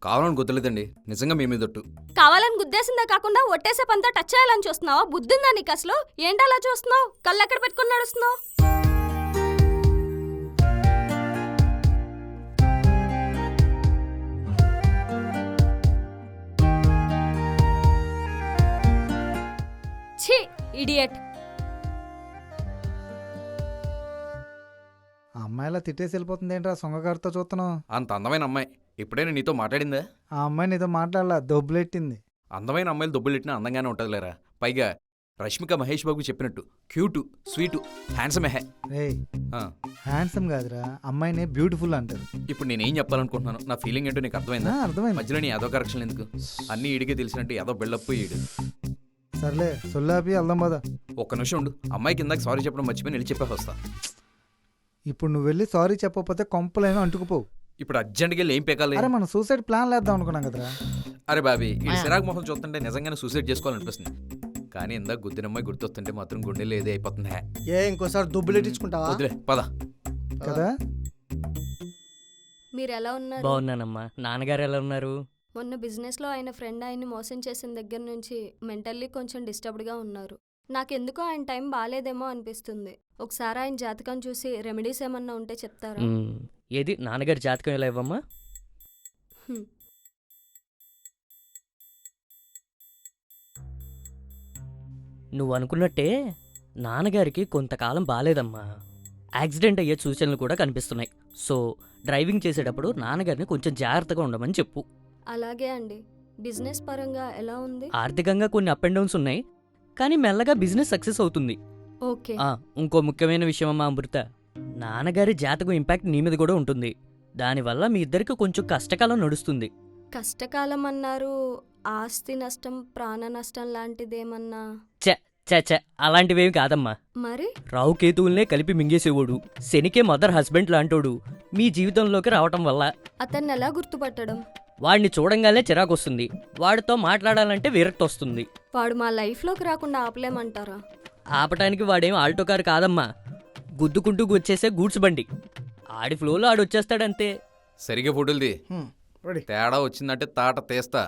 కావాలని గుర్తులేదండి, నిజంగా మీ మీద ఒట్టు. కావాలని గుద్దేసిందే కాకుండా ఒట్టేసే పంతా టచ్ చేయాలని చూస్తున్నావా? బుద్ధిందా నీకు అసలు? ఏంటి అలా చూస్తున్నావు? కళ్ళు ఎక్కడ పెట్టుకుని నడుస్తున్నావు? ఛీ, ఇడియట్. ఆ అమ్మాయిలా తిట్టేసి వెళ్ళిపోతుంది ఏంట్రా సొంగగారితో చూస్తున్నావు? అంత అందమైన అమ్మాయి ఎప్పుడైనా నీతో మాట్లాడిందా? ఆ అమ్మాయి నీతో మాట్లాడలా, దొబ్బులెట్టింది. అందమైన అమ్మాయిలు దొబ్బులెట్టినా అందంగానే ఉంటుందిలేరా. పైగా రష్మిక మహేష్ బాబుకి చెప్పినట్టు క్యూటు, స్వీటు, హ్యాండ్సమ్ హే. రే, హ్యాండ్సమ్ కాదురా, అమ్మాయిని బ్యూటిఫుల్ అంటారు. ఇప్పుడు నేనేం చెప్పాలనుకుంటున్నాను, నా ఫీలింగ్ ఏంటో నీకు అర్థమైందా? అర్థమైంది. మధ్యలో నీ ఏదో కరెక్షన్ ఎందుకు? అన్నీ ఈడికే తెలిసినట్టు ఏదో బిల్డప్ ఈడు. సర్లే, సొల్లాపి వెళ్దాం పద. ఒక్క నిమిషం ఉండు, అమ్మాయికి ఇందాక సారీ చెప్పడం మర్చిపోయి వెళ్ళి చెప్పేసి వస్తా. ఇప్పుడు నువ్వు వెళ్ళి సారీ చెప్పకపోతే కొంపలైనా అంటుకుపోవు. ఇప్పుడు అర్జెంట్గా వెళ్ళి ఏం పెకాలి? అరే, మనం సూసైడ్ ప్లాన్ లేద్దాం అనుకున్నాం కదరా. అరే బాబీ, ఈ సిరాగ్ మొహం చూస్తుంటే నిజంగానే సూసైడ్ చేసుకోవాలనిపిస్తుంది. కానీ ఇందాక గుద్దినమ్మాయి గుర్తొస్తుంటే మాత్రం గుండెలు ఏదే అయిపోతుంది. ఇంకోసారి దుబ్బులెట్టించుకుంటావా? వదిలే పద. కదా, మీరు ఎలా ఉన్నారు? బాగున్నానమ్మా. నాన్నగారు ఎలా ఉన్నారు? మొన్న బిజినెస్లో ఆయన ఫ్రెండ్ ఆయన్ని మోసం చేసిన దగ్గర నుంచి మెంటల్లీ కొంచెం డిస్టర్బ్డ్గా ఉన్నారు. నాకెందుకో ఆయన టైం బాగాలేదేమో అనిపిస్తుంది. ఒకసారి ఆయన జాతకం చూసి రెమెడీస్ ఏమన్నా ఉంటే చెప్తారా? ఏది నాన్నగారి జాతకం ఎలా ఇవ్వమ్మా? నువ్వు అనుకున్నట్టే నాన్నగారికి కొంతకాలం బాగాలేదమ్మా. యాక్సిడెంట్ అయ్యే సూచనలు కూడా కనిపిస్తున్నాయి. సో డ్రైవింగ్ చేసేటప్పుడు నాన్నగారిని కొంచెం జాగ్రత్తగా ఉండమని చెప్పు. అలాగే అండి. బిజినెస్ పరంగా ఎలా ఉంది? ఆర్థికంగా కొన్ని అప్ అండ్ డౌన్స్ ఉన్నాయి, కానీ మెల్లగా బిజినెస్ సక్సెస్ అవుతుంది. ఓకే. ఇంకో ముఖ్యమైన విషయం అమ్మా అమృత, నాన్నగారి జాతకం ఇంపాక్ట్ నీ మీద కూడా ఉంటుంది. దానివల్ల మీ ఇద్దరికి కొంచెం కష్టకాలం నడుస్తుంది. కష్టకాలం అన్నారు. ఆస్తి నష్టం, ప్రాణ నష్టం లాంటిదేమన్నా? చ అలాంటివేమి కాదమ్మా. మరి రావుకేతువుల్నే కలిపి మింగేసేవాడు, శనికే మదర్ హస్బెండ్ లాంటోడు మీ జీవితంలోకి రావటం వల్ల అతన్ని ఎలా గుర్తుపట్టడం? వాడిని చూడంగానే చిరాకొస్తుంది, వాడితో మాట్లాడాలంటే విరక్తి వస్తుంది. వాడు మా లైఫ్లోకి రాకుండా ఆపలేమంటారా? ఆపటానికి వాడేం ఆల్టో కారు కాదమ్మా, గుద్దుకుంటూ వచ్చేసే గూడ్స్ బండి. ఆడి ఫ్లోలో ఆడొచ్చేస్తాడంతే. సరిగ్గా ఫోటోలుది. తేడా వచ్చిందంటే తాట తీస్తా.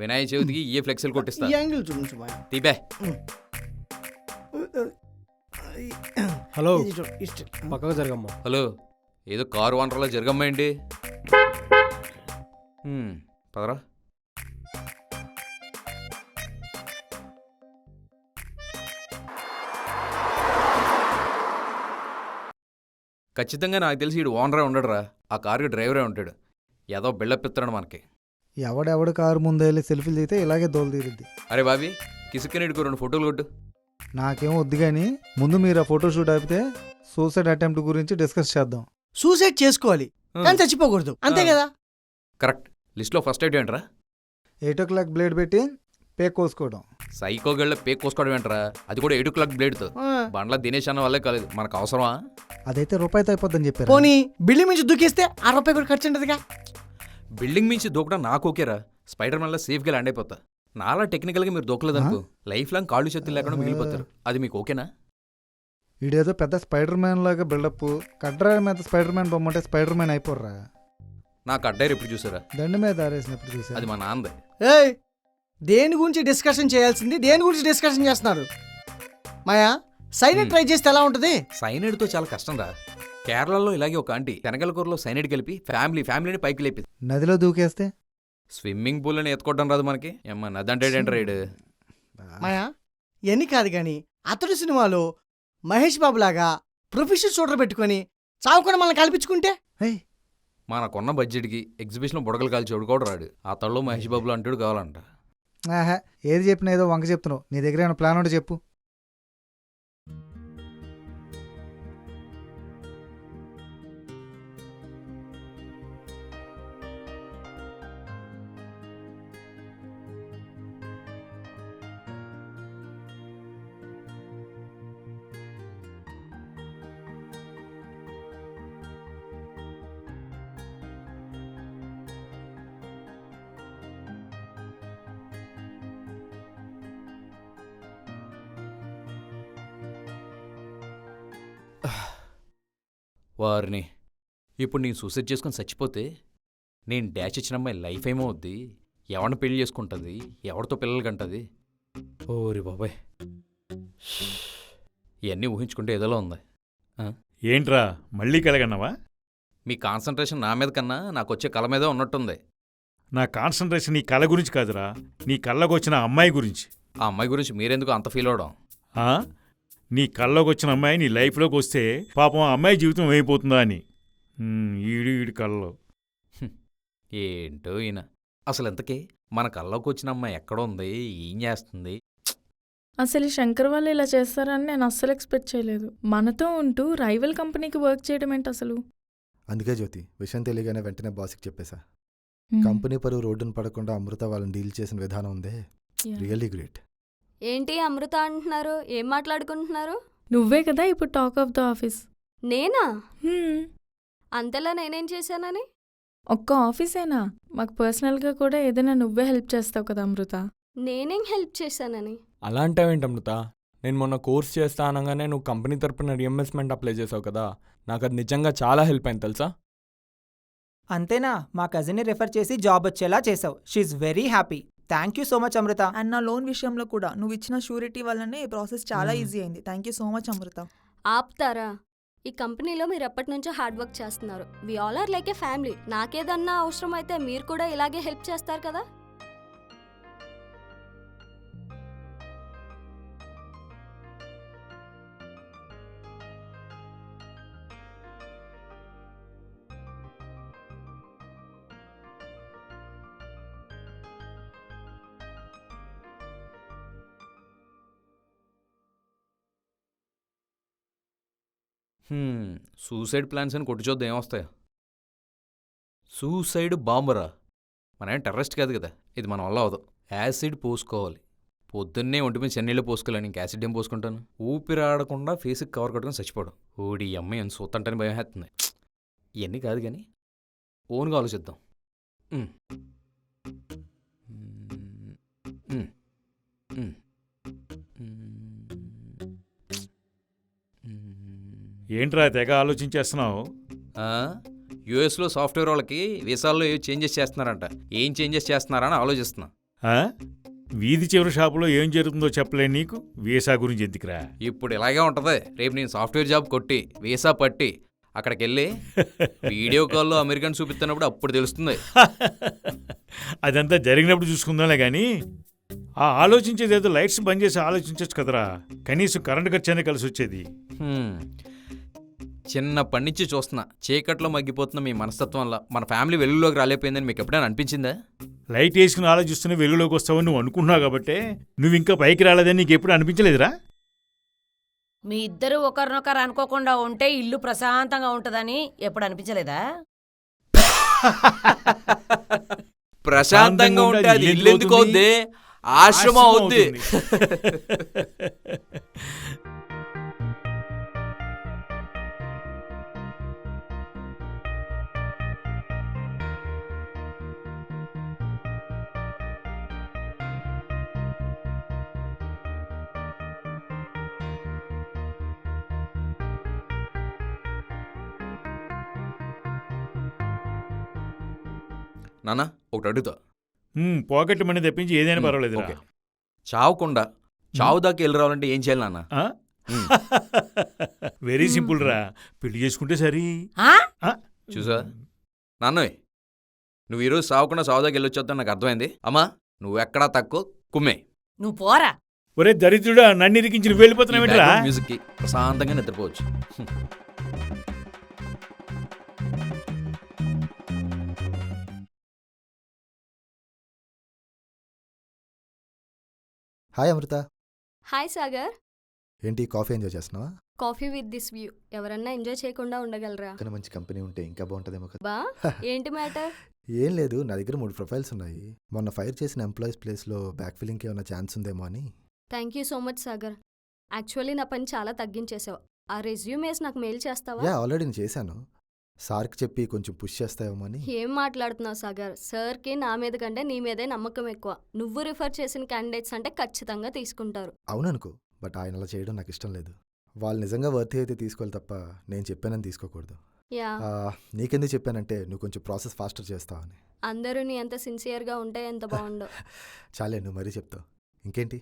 వినాయక చవితికి ఏ ఫ్లెక్సీలు కొట్టిస్తా. యాంగిల్ చూపించు బాయ్. తీపే. హలో, పక్కకు జరగమ్మా. హలో, ఏదో కారు వానరలా జరగమ్మా ఏంటి? పదరా. ఖచ్చితంగా నాకు తెలిసి ఈడు ఓనరే ఉండడురా, ఆ కారుకి డ్రైవరే ఉంటాడు. ఏదో బిల్డప్ ఇస్తున్నాడు మనకి. ఎవడెవడు కారు ముందు వెళ్ళి సెల్ఫీలు దిగితే ఇలాగే దోలు తీరుద్ది. అరే బాబీ, కిసుక్కనీడికి 2 ఫోటోలు కొట్టు. నాకేం వద్దు కానీ ముందు మీరు ఆ ఫోటోషూట్ అయిపోతే సూసైడ్ అటెంప్ట్ గురించి డిస్కస్ చేద్దాం. సూసైడ్ చేసుకోవాలి కానీ చచ్చిపోకూడదు, అంతే కదా? కరెక్ట్. లిస్ట్లో ఫస్ట్ ఐటమ్ ఏంట్రా? 8 o'clock బ్లేడ్ పెట్టి పేక్ కోసుకోవడం. సైకో గళ్ళ పేక్ కోసుకోవడం ఏంట్రా? అది కూడా 8 o'clock బ్లేడ్తో. బండ్ల దినేష్ అన్న వల్లే కాలేదు, మనకు అవసరమా? అదైతే రూపాయితో అయిపోద్దని చెప్పారు. పోనీ బిల్డింగ్ నుంచి దూకేస్తే ₹60 కూడా ఖర్చు ఉంటుందిగా. బిల్డింగ్ మించి దూకడం నాకు ఓకేరా, స్పైడర్ మ్యాన్లో సేఫ్గా ల్యాండ్ అయిపోతా. నాలా టెక్నికల్గా మీరు దూకలేదనుకో, లైఫ్ లాంగ్ కాళ్ళు చేతులు లేకుండా మిగిలిపోతారు. అది మీకు ఓకేనా? వీడేదో పెద్ద స్పైడర్ మ్యాన్ లాగా బిల్డప్. కడ్రాయి మీద స్పైడర్ మ్యాన్ బొమ్మంటే స్పైడర్ మ్యాన్ అయిపోర్రా. నాకు అడ్డైర్ ఎప్పుడు చూసారా? దండ మీద ఆరేసినప్పుడు చూసా. అది మా నాన్నదే. ఏయ్, దేని గురించి డిస్కషన్ చేయాల్సింది దేని గురించి డిస్కషన్ చేస్తున్నారు? మాయా, సైనైడ్ ట్రై చేస్తే ఎలా ఉంటుంది? సైనైడ్తో చాలా కష్టం రా. కేరళలో ఇలాగే ఒక ఆంటీ శనగల కూరలో సైనైడ్ కలిపి ఫ్యామిలీని పైకి లేపి నదిలో దూకేస్తే స్విమ్మింగ్ పూల్ అని ఎత్తుకోవడం రాదు మనకి. ఏమ్మా నది అంటే రైడ్. మాయా, ఎన్ని కాదు కానీ అతడు సినిమాలో మహేష్ బాబు లాగా ప్రొఫెషనల్ షూటర్ పెట్టుకొని చావుకుండా మనల్ని కల్పించుకుంటే? మనకున్న బడ్జెట్కి ఎగ్జిబిషన్ బుడగలు కాల్చి చూడుకోవడం రాడు. అతడిలో మహేష్ బాబులో అంటాడు కావాలంట. ఆహా, ఏది చెప్పినా ఏదో వంక చెప్తున్నావు. నీ దగ్గర ఏమైనా ప్లాన్ ఉంటే చెప్పు. వారిని ఇప్పుడు నేను సూసైడ్ చేసుకొని చచ్చిపోతే నేను డాష్ ఇచ్చిన అమ్మాయి లైఫ్ ఏమో వద్ది, ఎవరిని పెళ్లి చేసుకుంటుంది, ఎవరితో పిల్లలు కంటది. ఓరి బాబాయ్, ఇవన్నీ ఊహించుకుంటే ఏదోలా ఉంది. ఏంట్రా మళ్ళీ కలగన్నావా? మీ కాన్సన్ట్రేషన్ నా మీద కన్నా నాకు వచ్చే కళ మీదే ఉన్నట్టుంది. నా కాన్సన్ట్రేషన్ నీ కళ గురించి కాదురా, నీ కళ్ళకు వచ్చిన అమ్మాయి గురించి. ఆ అమ్మాయి గురించి మీరెందుకు అంత ఫీల్ అవడం? ఆ? నీ కళ్ళకు వచ్చిన అమ్మాయి నీ లైఫ్లోకి వస్తే పాపం ఆ అమ్మాయి జీవితం ఏమైపోతుందా అని. ఈడి కళ్ళలో ఏంటో ఈయన. అసలు ఎంతకీ మన కల్లోకి వచ్చిన అమ్మాయి ఎక్కడ ఉంది, ఏం చేస్తుంది? అసలు ఈ శంకర్ వాళ్ళు ఇలా చేస్తారని నేను అస్సలు ఎక్స్పెక్ట్ చేయలేదు. మనతో ఉంటూ రైవల్ కంపెనీకి వర్క్ చేయడం ఏంటి అసలు? అందుకే జ్యోతి, విషయం తెలియగానే వెంటనే బాస్కి చెప్పేశా. కంపెనీ పరువు రోడ్డున పడకుండా అమృత వాళ్ళని డీల్ చేసిన విధానం ఉందే, రియల్లీ గ్రేట్. ఏంటి అమృత అంటున్నారు? ఏం మాట్లాడుకుంటున్నారు? నువ్వే కదా ఇప్పుడు టాక్ ఆఫ్ ద ఆఫీస్. నేనా? అంతలా నేనేం చేశానని? ఒక్క ఆఫీసేనా, మాకు పర్సనల్గా కూడా ఏదైనా నువ్వే హెల్ప్ చేస్తావు కదా అమృత. నేనేం హెల్ప్ చేశానని? అలా అంటావేంటి అమృత? నేను మొన్న కోర్స్ చేస్తా అనగానే నువ్వు కంపెనీ తరపున రీఎంబర్స్మెంట్ అప్లై చేసావు కదా, నాకు అది నిజంగా చాలా హెల్ప్ అయింది తెలుసా. అంతేనా? మా కజిన్ని రిఫర్ చేసి జాబ్ వచ్చేలా చేసావు. She very happy. Thank you so much Amrita. And నా లోన్ విషయంలో కూడా నువ్వు ఇచ్చిన షూరిటీ వల్లనే ఈ ప్రాసెస్ చాలా ఈజీ అయింది. Thank you so much Amrita. ఆపుతారా? ఈ కంపెనీలో మీరు ఎప్పటి నుంచో హార్డ్ వర్క్ చేస్తున్నారు. We all are like a family. నాకేదన్నా అవసరం అయితే మీరు కూడా ఇలాగే హెల్ప్ చేస్తారు కదా. సూసైడ్ ప్లాన్స్ అని కొట్టి చూద్దాం ఏమొస్తాయా. సూసైడ్ బాంబరా? మనమేం టెర్రరిస్ట్ కాదు కదా, ఇది మన వల్ల అవదు. యాసిడ్ పోసుకోవాలి. పొద్దున్నే ఒంటి మీద చెన్నీళ్ళు పోసుకోలేను, ఇంక యాసిడ్ ఏం పోసుకుంటాను? ఊపిరాడకుండా ఫేస్కి కవర్ కట్టుకుని చచ్చిపోవడం. ఓడి అమ్మాయి అని సూతంటని భయం వేస్తుంది. ఇవన్నీ కాదు కానీ ఓన్గా ఆలోచిద్దాం. ఏంట్రా తెగ ఆలోచించేస్తున్నావు? యుఎస్లో సాఫ్ట్వేర్ వాళ్ళకి వీసాల్లో ఏం చేంజెస్ చేస్తున్నారంట. ఏం చేంజెస్ చేస్తున్నారని ఆలోచిస్తున్నా. వీధి చివరి షాపులో ఏం జరుగుతుందో చెప్పలేను నీకు, వీసా గురించి ఎందుకురా? ఇప్పుడు ఇలాగే ఉంటది. రేపు నేను సాఫ్ట్వేర్ జాబ్ కొట్టి వీసా పట్టి అక్కడికి వెళ్ళి వీడియో కాల్లో అమెరికన్ చూపిస్తున్నప్పుడు అప్పుడు తెలుస్తుంది. అదంతా జరిగినప్పుడు చూసుకుందాంలే కానీ ఆ ఆలోచించేది ఏదో లైట్స్ బంద్ చేసి ఆలోచించచ్చు కదరా, కనీసం కరెంట్ ఖర్చు అయినా కలిసి వచ్చేది. చిన్నప్పటి నుంచి చూస్తున్నా చీకట్లో మగ్గిపోతున్న మీ మనస్తత్వం వల్ల మన ఫ్యామిలీ వెలుగులోకి రాలేకపోయిందని మీకు ఎప్పుడైనా అనిపించిందా? లైట్ వేసుకుని ఆలోచిస్తూనే వెలుగులోకి వస్తావని నువ్వు అనుకుంటున్నావు కాబట్టి నువ్వు ఇంకా పైకి రాలేదని నీకు ఎప్పుడు అనిపించలేదురా? మీ ఇద్దరు ఒకరినొకరు అనుకోకుండా ఉంటే ఇల్లు ప్రశాంతంగా ఉంటదని ఎప్పుడు అనిపించలేదా? ప్రశాంతంగా ఉంటే అది ఇల్లు ఎందుకు అవుద్ది? ఆశ్రమం అవుద్ది. నాన్న ఒకటి అడుగుతా. పాకెట్ మనీ తెప్పించి ఏదైనా పర్వాలేదు. చావకుండా చావు దాకా వెళ్ళి రావాలంటే ఏం చేయాలి నాన్న? వెరీ సింపుల్ రా, పెళ్లి చేసుకుంటే సరి. చూసా నాన్నోయ్, నువ్వు ఈరోజు సావకుండా సావు దాకా వెళ్ళొచ్చొద్దని నాకు అర్థమైంది. అమ్మా నువ్వెక్కడా తక్కువ కుమ్మే. నువ్వు పోరా. ఒరే దరిద్రుడా, నన్ను ఇరికించి నువ్వు వెళ్ళిపోతున్నావేంట్రా? మ్యూజిక్కి ప్రశాంతంగా నిద్రపోవచ్చు. హాయ్ అమృత. హాయ్ సాగర్. ఏంటి కాఫీ ఎంజాయ్ చేస్తున్నావా? Coffee with this view. ఎవరన్నా ఎంజాయ్ చేయకుండా ఉండగలరా? కానీ మంచి కంపెనీ ఉంటే ఇంకా బాగుంటుందేమో కదా. బా ఏంటి మ్యాటర్? ఏం లేదు, నా దగ్గర 3 ప్రొఫైల్స్ ఉన్నాయి. మొన్న ఫైర్ చేసిన ఎంప్లాయీస్ ప్లేస్లో బ్యాక్ ఫిల్లింగ్కి ఏమైనా ఛాన్స్ ఉందేమో అని. Thank you so much Sagar. Actually నా పని చాలా తగ్గించేసావు. ఆ రెజ్యూమేస్ నాకు మెయిల్ చేస్తావా? ఆల్రెడీ నేను చేశాను. సార్కి చెప్పి కొంచెం పుష్ చేస్తావేమో అని. ఏం మాట్లాడుతున్నావు సాగర్? సార్కి నా మీద కంటే నీ మీదే నమ్మకం ఎక్కువ. నువ్వు రిఫర్ చేసిన క్యాండిడేట్స్ అంటే ఖచ్చితంగా తీసుకుంటారు. అవుననుకో, బట్ ఆయన అలా చేయడం నాకు ఇష్టం లేదు. వాళ్ళు నిజంగా వర్తీ అయితే తీసుకోవాలి తప్ప నేను చెప్పానని తీసుకోకూడదు. యా నీకెందుకు చెప్పానంటే నువ్వు కొంచెం ప్రాసెస్ ఫాస్టర్ చేస్తావని. అందరూ నీ అంత సిన్సియర్గా ఉంటే ఎంత బాగుండో. చాలే, నువ్వు మరీ చెప్తావు. ఇంకేంటి?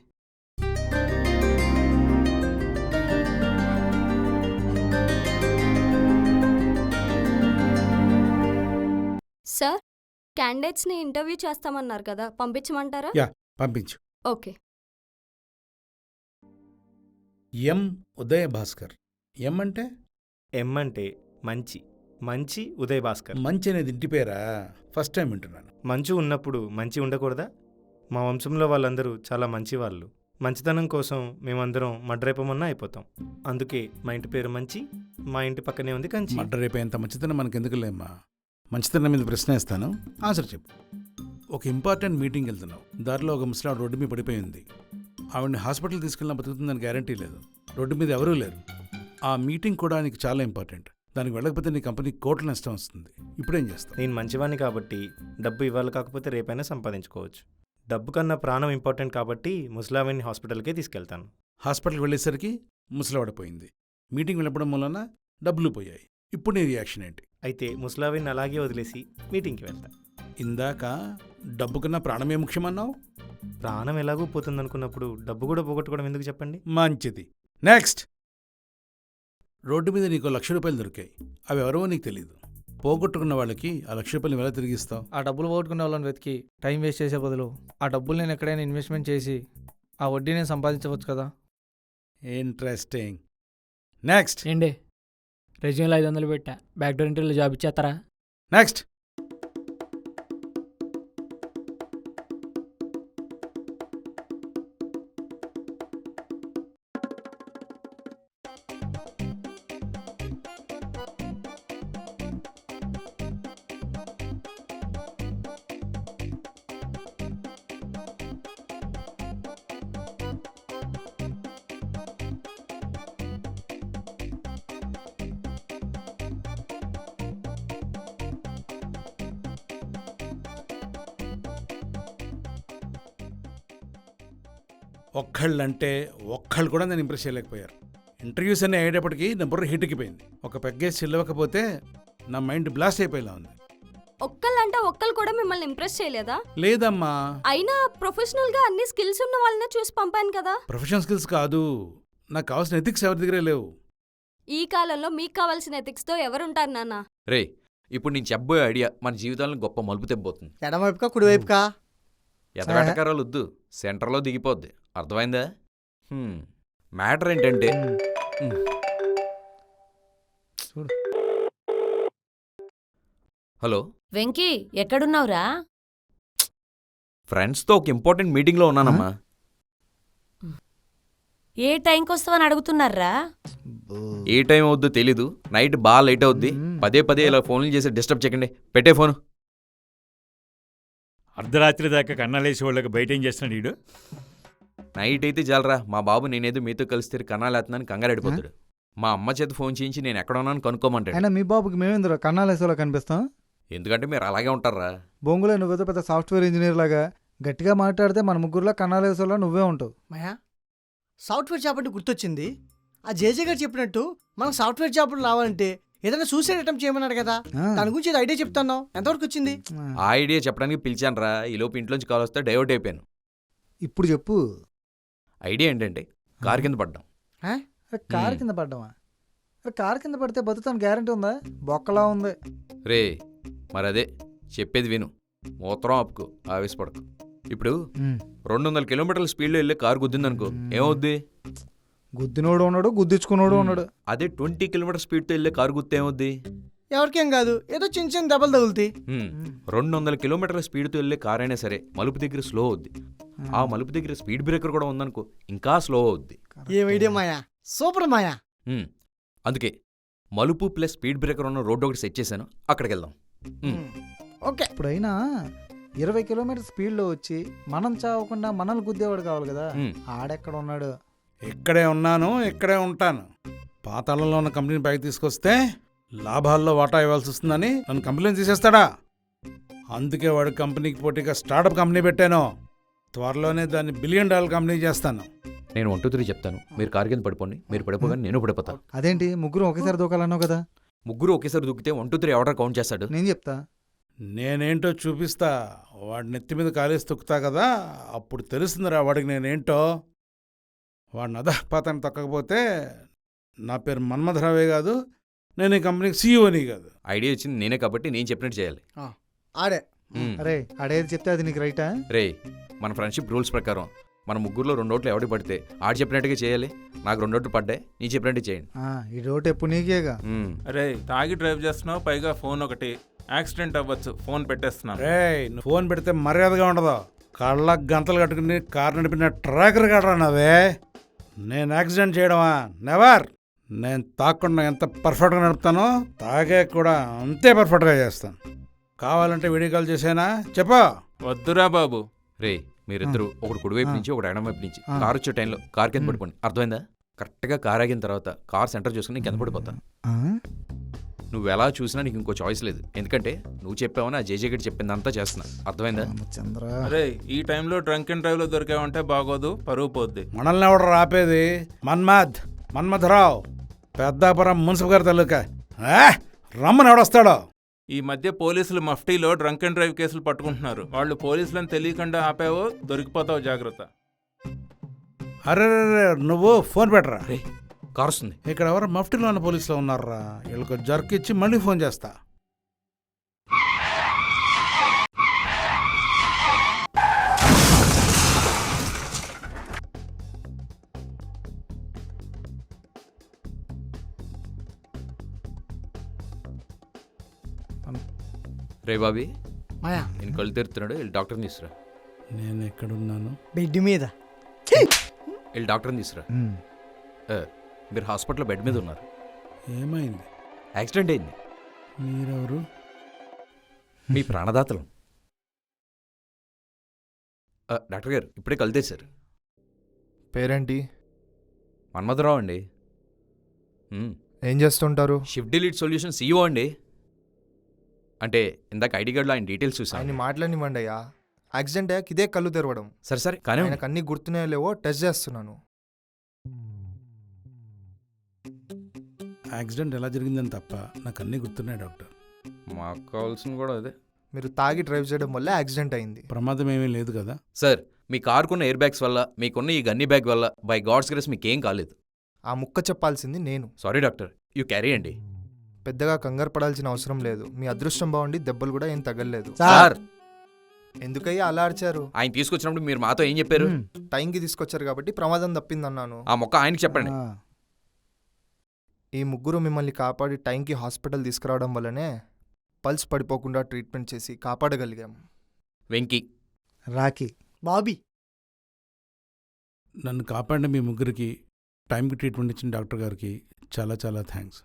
సార్, క్యాండిడేట్స్ని ఇంటర్వ్యూ చేస్తామన్నారు కదా, పంపించమంటారా? యా, పంపించు. ఓకే. ఎం ఉదయ భాస్కర్. ఎం అంటే ఎం అంటే మంచి, మంచి ఉదయ్ భాస్కర్. మంచి అనేది ఇంటి పేరా? ఫస్ట్ టైం వింటున్నాను. మంచు ఉన్నప్పుడు మంచి ఉండకూడదా? మా వంశంలో వాళ్ళందరూ చాలా మంచి వాళ్ళు. మంచితనం కోసం మేమందరం మడ్రైపమన్నా అయిపోతాం. అందుకే మా ఇంటి పేరు మంచి, మా ఇంటి పక్కనే ఉంది కంచి. మడ్డ రేపేంత మంచితనం మనకెందుకులేమ్మా. మంచితనం మీద ప్రశ్న ఇస్తాను, ఆన్సర్ చెప్పు. ఒక ఇంపార్టెంట్ మీటింగ్ వెళ్తున్నావు, దారిలో ఒక ముసలావిడ రోడ్డు మీద పడిపోయింది. ఆవిడని హాస్పిటల్ తీసుకెళ్ళినా బతుకుతుందని గ్యారంటీ లేదు. రోడ్డు మీద ఎవరూ లేరు. ఆ మీటింగ్ కూడా నీకు చాలా ఇంపార్టెంట్. దానికి వెళ్ళకపోతే నీ కంపెనీకి కోట్ల నష్టం వస్తుంది. ఇప్పుడేం చేస్తావు? నేను మంచివాణ్ణి కాబట్టి డబ్బు ఇవ్వాలి, కాకపోతే రేపైనా సంపాదించుకోవచ్చు. డబ్బు కన్నా ప్రాణం ఇంపార్టెంట్ కాబట్టి ముసలావిని హాస్పిటల్కే తీసుకెళ్తాను. హాస్పిటల్కి వెళ్ళేసరికి ముసలావిడపోయింది. మీటింగ్ వెళ్ళడం వలన డబ్బులు పోయాయి. ఇప్పుడు నీ రియాక్షన్ ఏంటి? అయితే ముసలావిని అలాగే వదిలేసి మీటింగ్కి వెళ్తా. ఇందాక డబ్బు కన్నా ప్రాణమే ముఖ్యమన్నావు. ప్రాణం ఎలాగూ పోతుందనుకున్నప్పుడు డబ్బు కూడా పోగొట్టుకోవడం ఎందుకు చెప్పండి? మంచిది. నెక్స్ట్. రోడ్డు మీద నీకు ₹1,00,000 దొరికాయి. అవి ఎవరో నీకు తెలియదు. పోగొట్టుకున్న వాళ్ళకి ఆ ₹1,00,000 ఎలా తిరిగిస్తావు? ఆ డబ్బులు పోగొట్టుకునే వాళ్ళని వెతికి టైం వేస్ట్ చేసే బదులు ఆ డబ్బులు నేను ఎక్కడైనా ఇన్వెస్ట్మెంట్ చేసి ఆ వడ్డీ నేను సంపాదించవచ్చు కదా. ఇంట్రెస్టింగ్. నెక్స్ట్. ఏంటి రెజ్యూమ్లో 500 పెట్టా, బ్యాక్డోర్ ఇంటర్వ్యూలో జాబ్ ఇచ్చేస్తారా? నెక్స్ట్. ఒక్కళ్ళు కూడా నేను ఇంప్రెస్ చేయలేకపోయారు. ఇంటర్వ్యూస్ అన్నీ అయ్యేటప్పటికి నా బుర్ర హీటెక్కిపోయింది. ఒక పెగ్గేసి చిల్లవకపోతే నా మైండ్ బ్లాస్ట్ అయిపోయేలా ఉంది. ఒక్కళ్ళంటే ఒక్కళ్ళు కూడా మిమ్మల్ని ఇంప్రెస్ చేయలేదా? లేదమ్మా. అయినా ప్రొఫెషనల్గా అన్ని స్కిల్స్ ఉన్న వాళ్ళనే చూసి పంపాను కదా. ప్రొఫెషనల్ స్కిల్స్ కాదు, నాకు కావాల్సిన ఎథిక్స్ ఎవరి దగ్గరే లేవు. ఈ కాలంలో మీకు కావాల్సిన ఎథిక్స్తో ఎవరుంటారు నాన్న? రే, ఇప్పుడు నేను చెప్పబోయే ఐడియా మన జీవితాలను గొప్ప మలుపు తెబ్బోతుంది. ఎడమవైపుకా కుడివైపుకా? ఎదవెటకారాలు వద్దు, సెంటర్లో దిగిపోద్ది. అర్థమైందా? మ్యాటర్ ఏంటంటే హలో వెంకీ, ఎక్కడున్నావురా? ఫ్రెండ్స్తో ఒక ఇంపార్టెంట్ మీటింగ్లో ఉన్నానమ్మా. ఏ టైంకి వస్తావని అడుగుతున్నారా? ఏ టైం అవుద్దో తెలీదు, నైట్ బాగా లేట్ అవుద్ది. పదే ఇలా ఫోన్లు చేసి డిస్టర్బ్ చేయకండి. పెట్టే ఫోను. అర్ధరాత్రి దాకా కన్నాలేసి వాళ్ళకి బయట ఏం చేస్తున్నాడు వీడు? నైట్ అయితే చాలరా, మా బాబు నేనేదో మీతో కలిస్తే కన్నాలేస్తున్నాను కంగారెడిపోతాడు. మా అమ్మ చేత ఫోన్ చేయించి నేను ఎక్కడ ఉన్నాను కనుక్కోమంటాడు. అయినా మీ బాబుకి మేమేందులో కన్నాలేసేలా కనిపిస్తాం? ఎందుకంటే మీరు అలాగే ఉంటారా? బొంగులో నువ్వేదో పెద్ద సాఫ్ట్వేర్ ఇంజనీర్ లాగా గట్టిగా మాట్లాడితే మన ముగ్గురులో కన్నాలేసేలా నువ్వే ఉంటావు. మాయా, సాఫ్ట్వేర్ జాబ్ అంటే గుర్తొచ్చింది. ఆ జేజే గారు చెప్పినట్టు మనం సాఫ్ట్వేర్ జాబ్లు రావాలంటే ఏదైనా సూసైడ్ అటెంప్ట్ చేయమన్నాడు కదా, దాని గురించి ఏదో ఐడియా చెప్తాను. ఎంతవరకు వచ్చింది? ఆ ఐడియా చెప్పడానికి పిలిచాను రా. ఈలోపు ఇంట్లోంచి కాల్ వస్తే డైవర్ట్ అయిపోయాను. ఇప్పుడు చెప్పు. ఐడియా ఏంటంటే కారు కింద పడ్డాం. కారు కింద పడ్డామా? కారు కింద పడితే బతుకుతాను గ్యారంటీ ఉందా? బొక్కలా ఉంది. రే, మరి అదే చెప్పేది విను. మూత్రం ఆపుకు, ఆవేశపడకు. ఇప్పుడు 200 కిలోమీటర్ల స్పీడ్లో వెళ్ళే కారు గుద్దిందనుకో, ఏమవుద్ది? గుద్దినోడు ఉన్నాడు, గుద్దించుకున్నాడు ఉన్నాడు. అదే 20 కిలోమీటర్ స్పీడ్తో వెళ్ళే కారు గుద్ది ఏమవుద్ది? ఎవరికేం కాదు, ఏదో చిన్న చిన్న దెబ్బలు తగులుతాయి. 200 కిలోమీటర్ల స్పీడ్తో వెళ్ళే కార్ అయినా సరే మలుపు దగ్గర స్లో అవుద్ది. ఆ మలుపు దగ్గర స్పీడ్ బ్రేకర్ కూడా ఉందనుకో, ఇంకా స్లో అవుద్ది. ఏం ఐడియా మాయా, సూపర్ మాయా. అందుకే మలుపు ప్లస్ స్పీడ్ బ్రేకర్ ఉన్న రోడ్డు ఒకటి సెట్ చేశాను, అక్కడికి వెళ్దాం. ఓకే. ఇప్పుడైనా 20 కిలోమీటర్ స్పీడ్లో వచ్చి మనం చావకుండా మనల్ని గుద్దేవాడు కావాలి కదా. ఆడెక్కడ ఉన్నాడు? ఇక్కడే ఉన్నాను, ఇక్కడే ఉంటాను. పాతాళంలో ఉన్న కంపెనీని పైకి తీసుకొస్తే లాభాల్లో వాటా ఇవ్వాల్సి వస్తుందని నన్ను కంపెనీని తీసేస్తాడా? అందుకే వాడు కంపెనీకి పోటీగా స్టార్టప్ కంపెనీ పెట్టాను. త్వరలోనే దాన్ని $1 బిలియన్ కంపెనీ చేస్తాను. నేను 1 2 3 చెప్తాను, మీరు కారు కింద పడిపోండి. మీరు పడిపోగానే నేను పడిపోతా. అదేంటి ముగ్గురు ఒకేసారి దూకాలన్నావు కదా? ముగ్గురు ఒకేసారి దూకితే 1 2 3 ఎవడో కౌంట్ చేస్తాడు? నేను చెప్తా. నేనేంటో చూపిస్తా. వాడి నెత్తి మీద కాలేసి తొక్కుతా కదా, అప్పుడు తెలుస్తుందిరా వాడికి నేనేంటో. వాడిని అధపాతాన్ని తొక్కకపోతే నా పేరు మన్మథరావే కాదు, నేను ఈ కంపెనీకి సీఈఓని కాదు. ఐడియా ఇచ్చింది నేనే కాబట్టి నేను చెప్పినట్టు చేయాలి. ఆడే అరే అడేది చెప్తే అది నీకు రైటా? రే, మన ఫ్రెండ్షిప్ రూల్స్ ప్రకారం మన ముగ్గురులో 2 ఓట్లు ఎవడికి పడితే ఆడు చెప్పినట్టుగా చేయాలి. నాకు 2 ఓట్లు పడ్డాయి, నీ చెప్పినట్టు చేయండి. ఈ డోట్ ఎప్పుడు నీకేగా. అరే తాగి డ్రైవ్ చేస్తున్నావు, పైగా ఫోన్ ఒకటి. యాక్సిడెంట్ అవ్వచ్చు, ఫోన్ పెట్టేస్తున్నాను. రే, నువ్వు ఫోన్ పెడితే మర్యాదగా ఉండదు. కళ్ళకు గంతలు కట్టుకుని కారు నడిపిన ట్రాకర్ కట్టరా నవే. నేను యాక్సిడెంట్ చేయడమా? నెవర్. నేను తాగకుండా ఎంత పర్ఫెక్ట్గా నడుపుతానో తాగే కూడా అంతే పర్ఫెక్ట్గా చేస్తాను. కావాలంటే వీడియో కాల్ చేసేనా చెప్పా? వద్దురా బాబు. రే, మీరిద్దరు ఒకటి కుడివైపు నుంచి ఒకటి ఎడమ వైపు నుంచి కారు వచ్చే టైంలో కార్ కింద పడిపోండి. అర్థమైందా? కరెక్ట్గా కార్ ఆగిన తర్వాత కార్ సెంటర్ చూసుకుని కింద పడిపోతా. నువ్వు ఎలా చూసినా నీకు ఇంకో చాయిస్ లేదు, ఎందుకంటే నువ్వు చెప్పావని ఆ జేజే గడి చెప్పిందంతా చేస్తున్నా. అర్థమైందా? అరే ఈ టైంలో డ్రంక్ అండ్ డ్రైవ్ లో దొరికావంటే బాగోదు, పరువు పోద్ది. మనల్ని ఎవడు రాపేది? మన్మథరావు, పెద్దాపురం మున్సిపల్ గారి తాలూకా. రమ్మని ఎవడొస్తాడో. ఈ మధ్య పోలీసులు మఫ్టీలో డ్రంక్ అండ్ డ్రైవ్ కేసులు పట్టుకుంటున్నారు. వాళ్ళు పోలీసులను తెలియకుండా ఆపావో దొరికిపోతావు, జాగ్రత్త. అరే నువ్వు ఫోన్ పెట్టరా. కార్ వస్తుంది. ఇక్కడ ఎవరు మఫ్టీలో ఉన్న పోలీసులో ఉన్నారా? వీళ్ళకి జర్క్ ఇచ్చి మళ్ళీ ఫోన్ చేస్తా. రే బాబీ, మాయా నేను కళ్ళు తెరుతున్నాడు, వీళ్ళు డాక్టర్ని తీసుకురా. నేను ఎక్కడున్నాను? బెడ్ మీద. వీళ్ళు డాక్టర్ని తీసుకురా. మీరు హాస్పిటల్లో బెడ్ మీద ఉన్నారు. ఏమైంది? యాక్సిడెంట్ అయింది. మీరెవరు? మీ ప్రాణదాతలు. డాక్టర్ గారు ఇప్పుడే కళ్ళు తెరిచారు. పేరేంటి? మన్మథరావు అండి. ఏం చేస్తుంటారు? షిఫ్ట్ డిలీట్ సొల్యూషన్ సీఈఓ అండి. అంటే ఇందాక ఐడి కార్డులో ఆయన డీటెయిల్స్ చూసాను. ఆయన మాట్లాడినివ్వండి అయ్యా. యాక్సిడెంట్ అయ్యాక ఇదే కళ్ళు తెరవడం. సరే కానీ ఆయనకు అన్నీ గుర్తున్నాయో లేవో టెస్ట్ చేస్తున్నాను. యాక్సిడెంట్ ఎలా జరిగిందని తప్ప నాకు అన్నీ గుర్తున్నాయి డాక్టర్. మాకు కావాల్సింది కూడా అదే. మీరు తాగి డ్రైవ్ చేయడం వల్ల యాక్సిడెంట్ అయింది. ప్రమాదం ఏమీ లేదు కదా సార్? మీ కారుకున్న ఎయిర్ బ్యాగ్స్ వల్ల, మీకున్న ఈ గన్నీ బ్యాగ్ వల్ల బై గాడ్స్ గ్రేస్ మీకేం కాలేదు. ఆ ముక్క చెప్పాల్సింది నేను. సారీ డాక్టర్, యూ క్యారీ అండి. పెద్దగా కంగారు పడాల్సిన అవసరం లేదు. మీ అదృష్టం బాగుండి దెబ్బలు కూడా ఏం తగలలేదు. సార్ ఎందుకయ్యా అలా అరిచారు? ఆయన తీసుకొచ్చినప్పుడు మీరు మాతో ఏం చెప్పారు? టైంకి తీసుకొచ్చారు కాబట్టి ప్రమాదం తప్పిందన్నాను. ఆ మొక్క ఆయనకి చెప్పండి. ఈ ముగ్గురు మిమ్మల్ని కాపాడి టైంకి హాస్పిటల్ తీసుకురావడం వల్లనే పల్స్ పడిపోకుండా ట్రీట్మెంట్ చేసి కాపాడగలిగాం. వెంకీ, రాకీ, బాబీ. నన్ను కాపాడిన మీ ముగ్గురికి, టైంకి ట్రీట్మెంట్ ఇచ్చిన డాక్టర్ గారికి చాలా చాలా థ్యాంక్స్.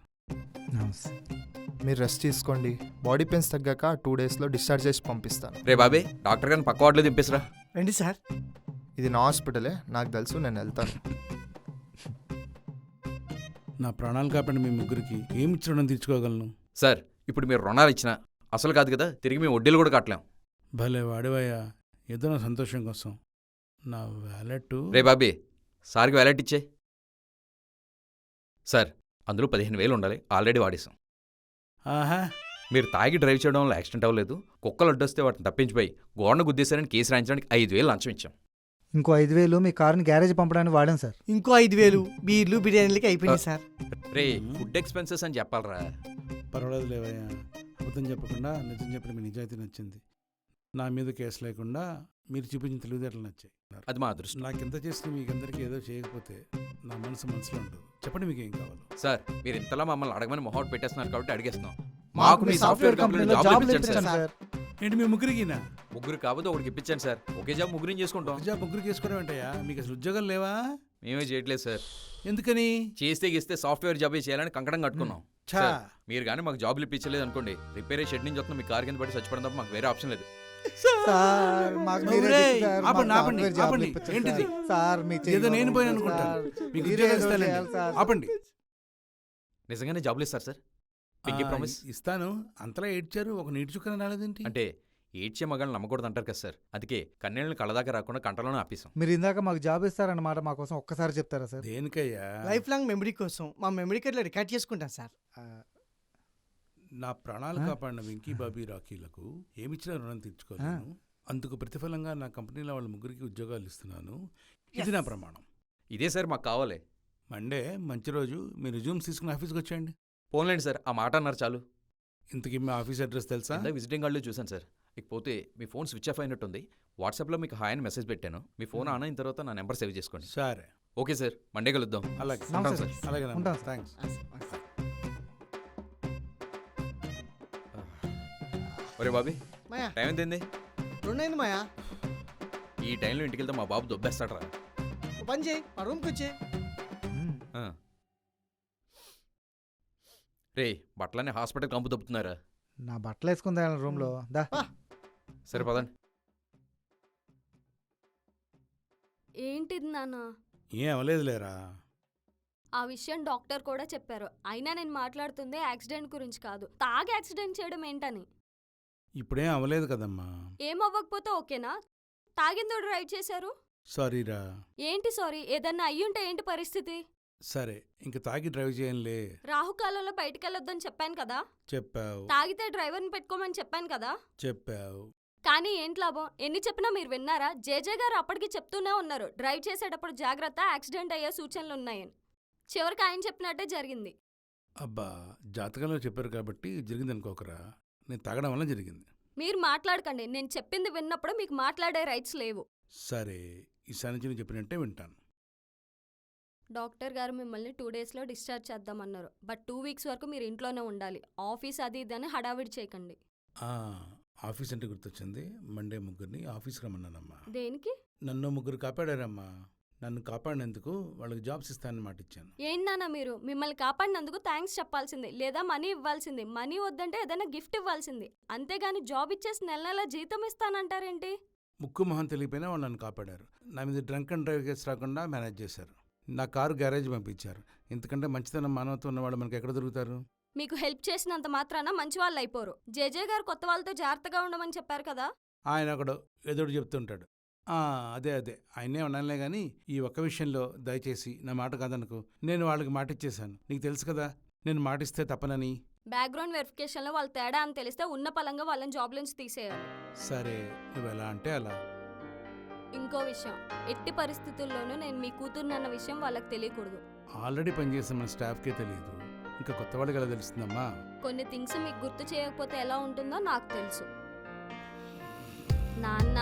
మీరు రెస్ట్ తీసుకోండి. బాడీ పెయిన్స్ తగ్గాక 2 డేస్లో డిశ్చార్జ్ చేసి పంపిస్తాను. రే బాబే, డాక్టర్ గారిని పక్క వార్డులో దింపేసరా. రండి సార్. ఇది నా హాస్పిటలే, నాకు తెలుసు, నేను వెళ్తాను. నా ప్రాణాలు కాపాడిన మీ ముగ్గురికి ఏమి ఇచ్చి రుణం తీర్చుకోగలను? సార్, ఇప్పుడు మీరు రుణాలు ఇచ్చినా అసలు కాదు కదా, తిరిగి మేము వడ్డీలు కూడా కట్టలేం. భలే వాడివయ్యా, ఏదో నా సంతోషం కోసం. నా వ్యాలెట్. రే బాబీ, సార్కి వ్యాలెట్ ఇచ్చే. సార్, అందులో 15,000 ఉండాలి, ఆల్రెడీ వాడేసాం. ఆహా, మీరు తాగి డ్రైవ్ చేయడం వల్ల యాక్సిడెంట్ అవ్వలేదు. కుక్కలు అడ్డొస్తే వాటిని తప్పించిపోయి గోడను గుద్దేశారని కేసు రాయించడానికి 5,000 లంచం ఇచ్చాం. ఇంకో 5,000 మీ కారుని గ్యారేజ్ పంపడానికి వాడాం సార్. ఇంకో 5,000 బీర్లు బిర్యానీలకి అయిపోయింది సార్. రే, ఫుడ్ ఎక్స్పెన్సెస్ అని చెప్పాలరా. పర్వాలేదు లేవయ్యా, అబద్ధం చెప్పకుండా నిజం చెప్పిన మీ నిజాయితీ నచ్చింది. నా మీద కేసు లేకుండా మీరు చూపించిన తెలివితేటలు నచ్చాయి. అది మా అదృష్టం. నాకెంత చేసి మీకందరికీ ఏదో చేయకపోతే నా మనసులో ఉండదు. చెప్పండి మీకు ఏం కావాలి? సార్, మీరు ఇంతలా మమ్మల్ని అడగమని మొహౌట్ పెట్టేస్తున్నారు కాబట్టి అడిగేస్తున్నాం. మాకు మీ సాఫ్ట్వేర్ కంపెనీలో జాబ్ ఇప్పించండి సార్. ఏంటి మీ ముగ్గురికినా? ముగ్గురు కాకపోతే ఒకటికి ఇప్పించండి సార్. ఒకే జాబ్ ముగ్గురిని చేసుకుంటాం. జాబ్ ముగ్గురికి చేసుకోవడం ఏంటయ్యా? మీకు అసలు ఉద్యోగాలు లేవా? మేమే చేయట్లేదు సార్. ఎందుకని? చేస్తే గీస్తే సాఫ్ట్వేర్ జాబే చేయాలని కంకణం కట్టుకున్నాం. సార్, మీరు కానీ మాకు జాబ్లు ఇప్పించలేదు అనుకోండి, రిపేర్ షెడ్ నుంచి వస్తున్న మీ కార్ కింద పడి చచ్చిపోవడం తప్ప మాకు వేరే ఆప్షన్ లేదు. నిజంగానే జాబ్లు ఇస్తారు సార్? ప్రామిస్ ఇస్తాను. అంతలా ఏడ్చారు, ఒక నీటి చుక్కన రాలేదేంటి? అంటే ఏడ్చే మగాళ్ళని నమ్మకూడదు అంటారు కదా సార్, అందుకే కన్నీళ్ళని కళ్ళదాకా రాకుండా కంటలోనే ఆపేసాం. మీరు ఇందాక మాకు జాబ్ ఇస్తారన్నమాట, మా కోసం ఒక్కసారి చెప్తారా సార్? దేనికయ్యా? లైఫ్ లాంగ్ మెమరీ కోసం. మా మెమరీ కార్డులో రికార్డ్ చేసుకుంటాం సార్. నా ప్రాణాలు కాపాడిన వెంకీ బాబీ రాఖీలకు ఏమిచ్చినా రుణం తీర్చుకోలేను. అందుకు ప్రతిఫలంగా నా కంపెనీలో వాళ్ళ ముగ్గురికి ఉద్యోగాలు ఇస్తున్నాను. ఇది నా ప్రమాణం. ఇదే సార్ మాకు కావాలి. మండే మంచి రోజు మీరు రిజ్యూమ్స్ తీసుకుని ఆఫీస్కి వచ్చేయండి. పోన్లేండి సార్, ఆ మాట అన్నారు చాలు. ఇంతకీ మీ ఆఫీస్ అడ్రస్ తెలుసా? విజిటింగ్ కార్డులో చూశాను సార్. ఇకపోతే మీ ఫోన్ స్విచ్ ఆఫ్ అయినట్టుంది. వాట్సాప్లో మీకు హాయ్ అని మెసేజ్ పెట్టాను. మీ ఫోన్ ఆన్ అయిన తర్వాత నా నెంబర్ సేవ్ చేసుకోండి. సరే, ఓకే సార్, మండే కలుద్దాం. అలాగే నమస్తే సార్. అలాగే ఉంటాం. థ్యాంక్స్. ఒరే బాబీ, మాయా టైం ఎంతైంది? 2 అయింది మాయా. ఈ టైంలో ఇంటికి వెళ్తే మా బాబు దొబ్బేస్తాడు రా. ఓ పని చేయి, మా రూమ్కి వచ్చే. రే, బట్టలన్నీ హాస్పిటల్ కంపు దొబ్బుతున్నారా? నా బట్టలు వేసుకుందా రూమ్లో దా. సరే పదండి. ఏంటిది నాన్న? ఏం అవ్వలేదులేరా. ఆ విషయం డాక్టర్ కూడా చెప్పారు. అయినా నేను మాట్లాడుతుంది యాక్సిడెంట్ గురించి కాదు, తాగి యాక్సిడెంట్ చేయడం ఏంటని. ఇప్పుడేం అవ్వలేదు కదమ్మా. ఏం అవ్వకపోతే ఓకేనా? తాగిందోడు డ్రైవ్ చేశారు. సారీరా. ఏంటి సారీ? ఏదన్నా అయ్యుంటే ఏంటి పరిస్థితి? సరే, ఇంక తాగి డ్రైవ్ చేయంలే. రాహుకాలంలో బయటికెళ్ళొద్దని చెప్పాను కదా. చెప్పావు తాగితే డ్రైవర్ని పెట్టుకోమని చెప్పాను కదా. చెప్పావు. కానీ ఏంటి లాభం? ఎన్ని చెప్పినా మీరు విన్నారా? జేజే గారు అప్పటికి చెప్తూనే ఉన్నారు, డ్రైవ్ చేసేటప్పుడు జాగ్రత్త, యాక్సిడెంట్ అయ్యే సూచనలు ఉన్నాయని. చివరికి ఆయన చెప్పినట్టే జరిగింది. అబ్బా, జాతకంలో చెప్పారు కాబట్టి జరిగింది అనుకోకరా. నేను తాగడం వల్ల జరిగింది. మీరు మాట్లాడకండి. నేను చెప్పింది విన్నప్పుడు మీకు మాట్లాడే రైట్స్ లేవు. సరే, ఈసారి నుంచి నేను చెప్పినట్టే వింటాను. డాక్టర్ గారు మిమ్మల్ని 2 డేస్లో డిశ్చార్జ్ చేద్దామన్నారు. బట్ 2 వీక్స్ వరకు మీరు ఇంట్లోనే ఉండాలి. ఆఫీస్ అది ఇదని హడావిడి చేయకండి. ఆఫీస్ అంటే గుర్తొచ్చింది. మండే ముగ్గురిని ఆఫీస్కి రమ్మన్నానమ్మా. దేనికి? నన్ను ముగ్గురు కాపాడారమ్మా. నన్ను కాపాడినందుకు వాళ్ళకి జాబ్స్ ఇస్తానని మాట ఇచ్చాను. ఏంటన్నా మీరు? మిమ్మల్ని కాపాడినందుకు థ్యాంక్స్ చెప్పాల్సింది, లేదా మనీ ఇవ్వాల్సింది. మనీ వద్దంటే ఏదైనా గిఫ్ట్ ఇవ్వాల్సింది. అంతేగాని జాబ్ ఇచ్చేసి నెల నెల జీతం ఇస్తానంటారేంటి? ముక్కు మొహం తెలియపోయినా వాళ్ళు నన్ను కాపాడారు. నా మీద డ్రంక్ అండ్ డ్రైవ్ కేసు రాకుండా మేనేజ్ చేశారు. నా కారు గ్యారేజ్ పంపించారు. ఇంతకంటే మంచితనం మానవత్వం ఉన్నవాళ్ళు మనకి ఎక్కడ దొరుకుతారు? మీకు హెల్ప్ చేసినంత మాత్రాన మంచి వాళ్ళు అయిపోరు. జేజే గారు కొత్త వాళ్ళతో జాగ్రత్తగా ఉండమని చెప్పారు కదా. ఆయన ఒకడు ఏదోడు చెప్తుంటాడు. అదే ఆయనే ఉన్నానులే కానీ ఈ ఒక్క విషయంలో దయచేసి నా మాట కాదనుకో. నేను వాళ్ళకి మాట ఇచ్చేశాను. నీకు తెలుసు కదా నేను మాటిస్తే తప్పనని. బ్యాక్గ్రౌండ్ వెరిఫికేషన్లో వాళ్ళు తేడా అని తెలిస్తే ఉన్న పలంగా వాళ్ళని జాబ్ నుంచి తీసేయాలి. సరే, నువ్వు ఎలా అంటే అలా. ఇంకో విషయం, ఎట్టి పరిస్థితుల్లోనూ నేను మీ కూతురునన్న విషయం వాళ్ళకి తెలియకూడదు. ఆల్రెడీ పనిచేసిన మన స్టాఫ్కే తెలియదు, ఇంకా కొత్త వాళ్ళకి ఎలా తెలుస్తుందమ్మా? కొన్ని థింగ్స్ మీకు గుర్తు చేయకపోతే ఎలా ఉంటుందో నాకు తెలుసు. నాన్న